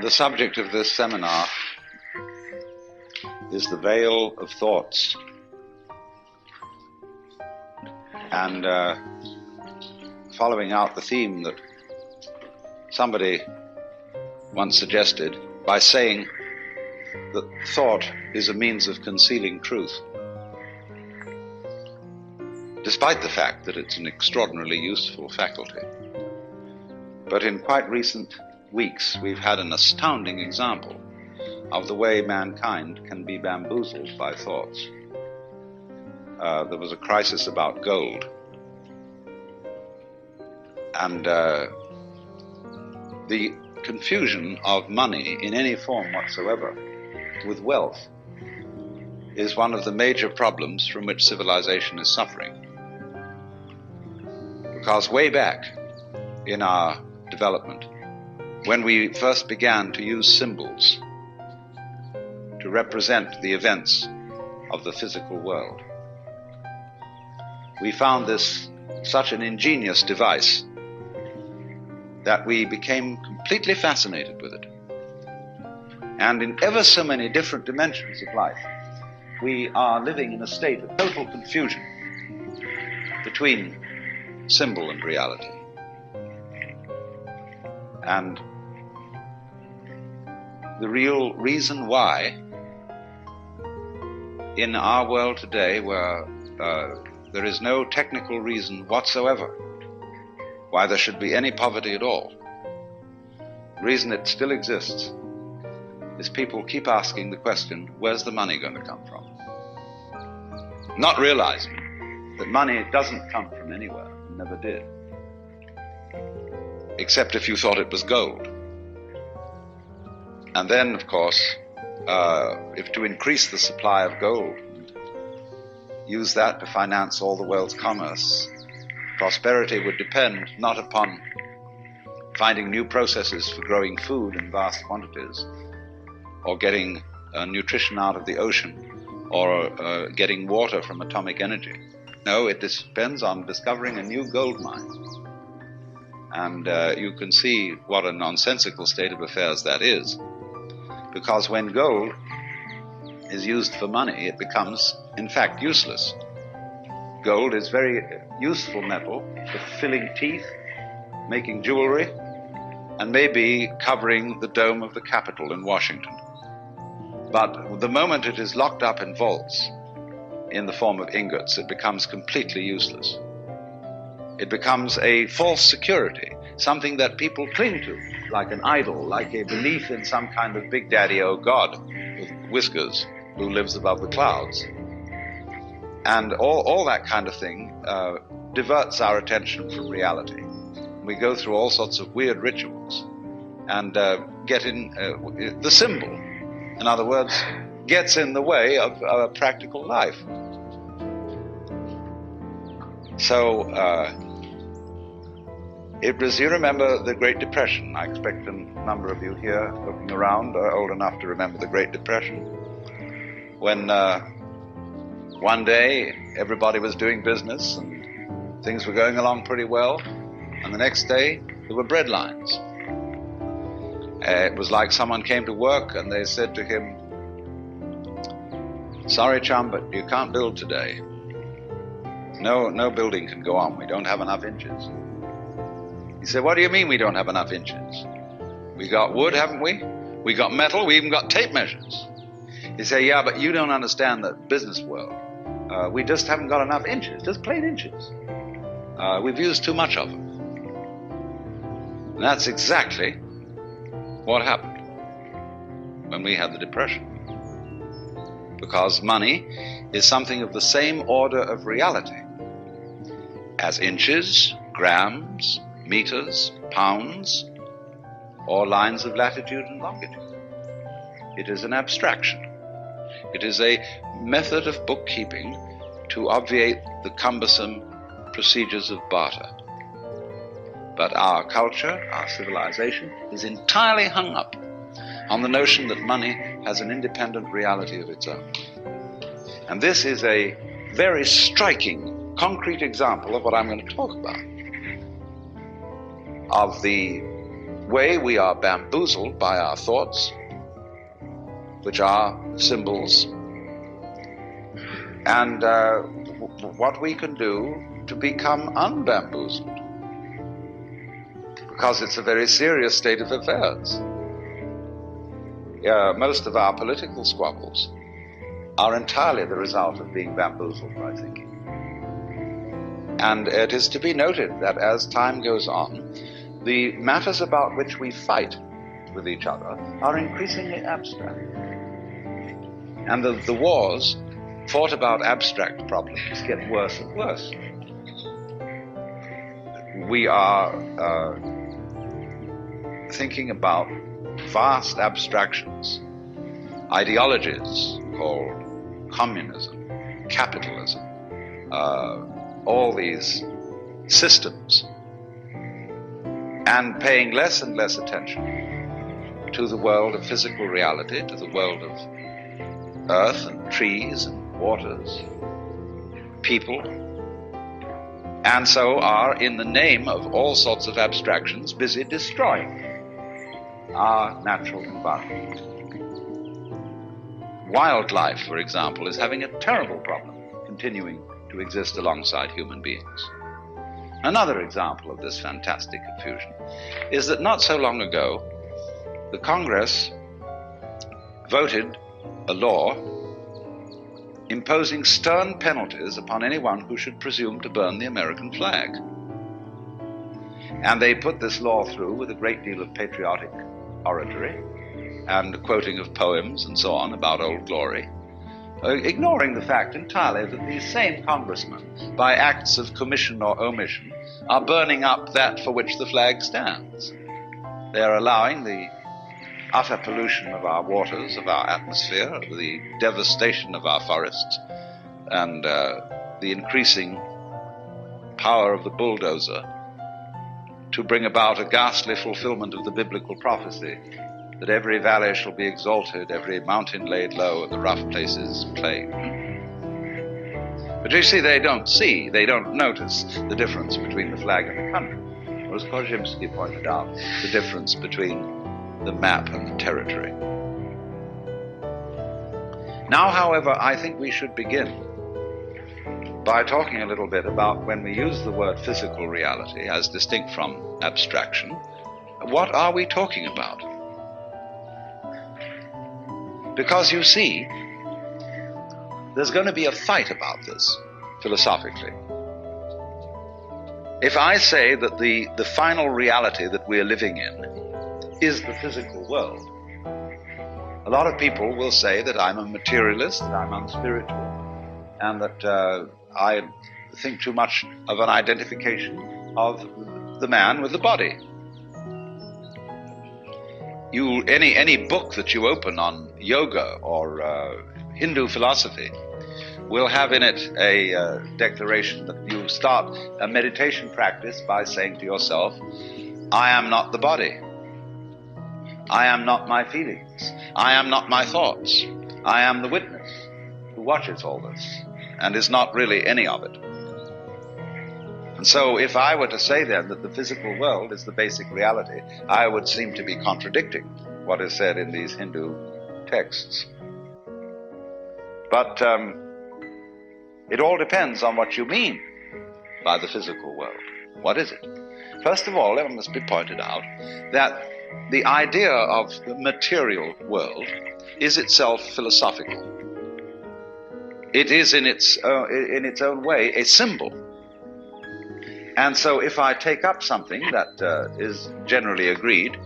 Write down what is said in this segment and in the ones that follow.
The subject of this seminar is the veil of thoughts. And following out the theme that somebody once suggested by saying that thought is a means of concealing truth, despite the fact that it's an extraordinarily useful faculty. But in quite recent weeks, we've had an astounding example of the way mankind can be bamboozled by thoughts. There was a crisis about gold, and the confusion of money in any form whatsoever with wealth is one of the major problems from which civilization is suffering. Because way back in our development, when we first began to use symbols to represent the events of the physical world, we found this such an ingenious device that we became completely fascinated with it. And in ever so many different dimensions of life, we are living in a state of total confusion between symbol and reality. And the real reason why in our world today, where there is no technical reason whatsoever why there should be any poverty at all, the reason it still exists is people keep asking the question, where's the money going to come from? Not realizing that money doesn't come from anywhere, and never did, except if you thought it was gold. And then, of course, if to increase the supply of gold, and use that to finance all the world's commerce, prosperity would depend not upon finding new processes for growing food in vast quantities, or getting nutrition out of the ocean, or getting water from atomic energy. No, it depends on discovering a new gold mine. And you can see what a nonsensical state of affairs that is. Because when gold is used for money, it becomes, in fact, useless. Gold is very useful metal for filling teeth, making jewelry, and maybe covering the dome of the Capitol in Washington. But the moment it is locked up in vaults in the form of ingots, it becomes completely useless. It becomes a false security, something that people cling to, like an idol, like a belief in some kind of big daddy, oh God, with whiskers, who lives above the clouds. And all that kind of thing diverts our attention from reality. We go through all sorts of weird rituals and get in the symbol, in other words, gets in the way of a practical life. So it was, you remember the Great Depression. I expect a number of you here looking around are old enough to remember the Great Depression, when one day everybody was doing business and things were going along pretty well, and the next day there were bread lines. It was like someone came to work and they said to him, sorry chum, but you can't build today. No building can go on, we don't have enough inches. He said, what do you mean we don't have enough inches? We got wood, haven't we? We got metal, we even got tape measures. He said, yeah, but you don't understand the business world. We just haven't got enough inches, just plain inches. We've used too much of them. And that's exactly what happened when we had the Depression. Because money is something of the same order of reality as inches, grams, meters, pounds, or lines of latitude and longitude. It is an abstraction. It is a method of bookkeeping to obviate the cumbersome procedures of barter. But our culture, our civilization, is entirely hung up on the notion that money has an independent reality of its own. And this is a very striking, concrete example of what I'm going to talk about, of the way we are bamboozled by our thoughts, which are symbols, and what we can do to become unbamboozled, because it's a very serious state of affairs. Most of our political squabbles are entirely the result of being bamboozled by thinking. And it is to be noted that as time goes on, the matters about which we fight with each other are increasingly abstract. And the wars fought about abstract problems get worse and worse. We are thinking about vast abstractions, ideologies called communism, capitalism, all these systems, and paying less and less attention to the world of physical reality, to the world of earth and trees and waters, people, and so are, in the name of all sorts of abstractions, busy destroying our natural environment. Wildlife, for example, is having a terrible problem continuing to exist alongside human beings. Another example of this fantastic confusion is that not so long ago, the Congress voted a law imposing stern penalties upon anyone who should presume to burn the American flag. And they put this law through with a great deal of patriotic oratory and quoting of poems and so on about Old Glory, ignoring the fact entirely that these same congressmen, by acts of commission or omission, are burning up that for which the flag stands. They are allowing the utter pollution of our waters, of our atmosphere, the devastation of our forests, and the increasing power of the bulldozer to bring about a ghastly fulfillment of the biblical prophecy that every valley shall be exalted, every mountain laid low, and the rough places plain. But you see, they don't notice the difference between the flag and the country. Or as Korzybski pointed out, the difference between the map and the territory. Now, however, I think we should begin by talking a little bit about when we use the word physical reality as distinct from abstraction, what are we talking about? Because you see, there's going to be a fight about this, philosophically. If I say that the final reality that we're living in is the physical world, a lot of people will say that I'm a materialist, that I'm unspiritual, and that I think too much of an identification of the man with the body. Any book that you open on yoga or Hindu philosophy will have in it a declaration that you start a meditation practice by saying to yourself, I am not the body. I am not my feelings. I am not my thoughts. I am the witness who watches all this and is not really any of it. And so if I were to say then that the physical world is the basic reality, I would seem to be contradicting what is said in these Hindu texts. But it all depends on what you mean by the physical world. What is it? First of all, it must be pointed out that the idea of the material world is itself philosophical. It is in its own way a symbol. And so if I take up something that is generally agreed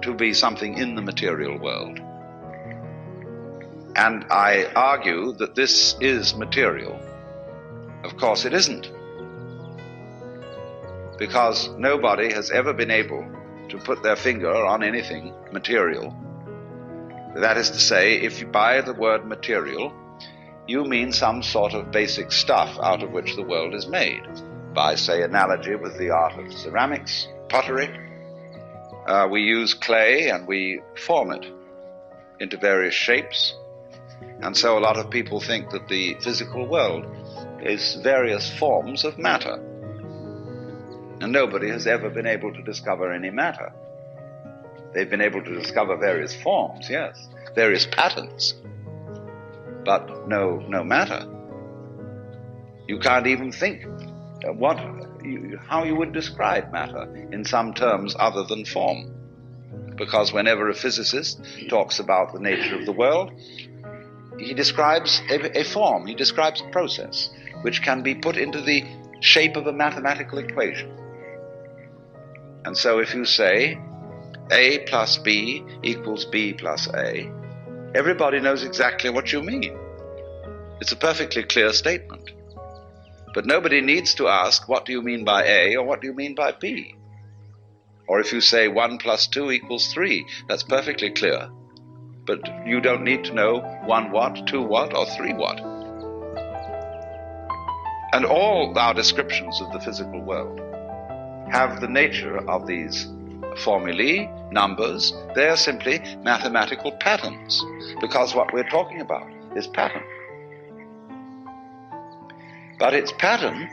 to be something in the material world, and I argue that this is material, of course it isn't. Because nobody has ever been able to put their finger on anything material. That is to say, if you by the word material, you mean some sort of basic stuff out of which the world is made. By, say, analogy with the art of ceramics, pottery, we use clay and we form it into various shapes. And so a lot of people think that the physical world is various forms of matter. And nobody has ever been able to discover any matter. They've been able to discover various forms, yes, various patterns, but no matter. You can't even think how you would describe matter in some terms other than form. Because whenever a physicist talks about the nature of the world, he describes a form, he describes a process, which can be put into the shape of a mathematical equation. And so if you say A plus B equals B plus A, everybody knows exactly what you mean. It's a perfectly clear statement. But nobody needs to ask, what do you mean by A or what do you mean by B? Or if you say 1 plus 2 equals 3, that's perfectly clear. But you don't need to know 1 what, 2 what, or 3 what. And all our descriptions of the physical world have the nature of these formulae, numbers. They are simply mathematical patterns, because what we're talking about is pattern. But it's pattern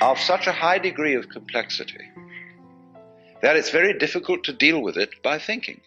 of such a high degree of complexity that it's very difficult to deal with it by thinking.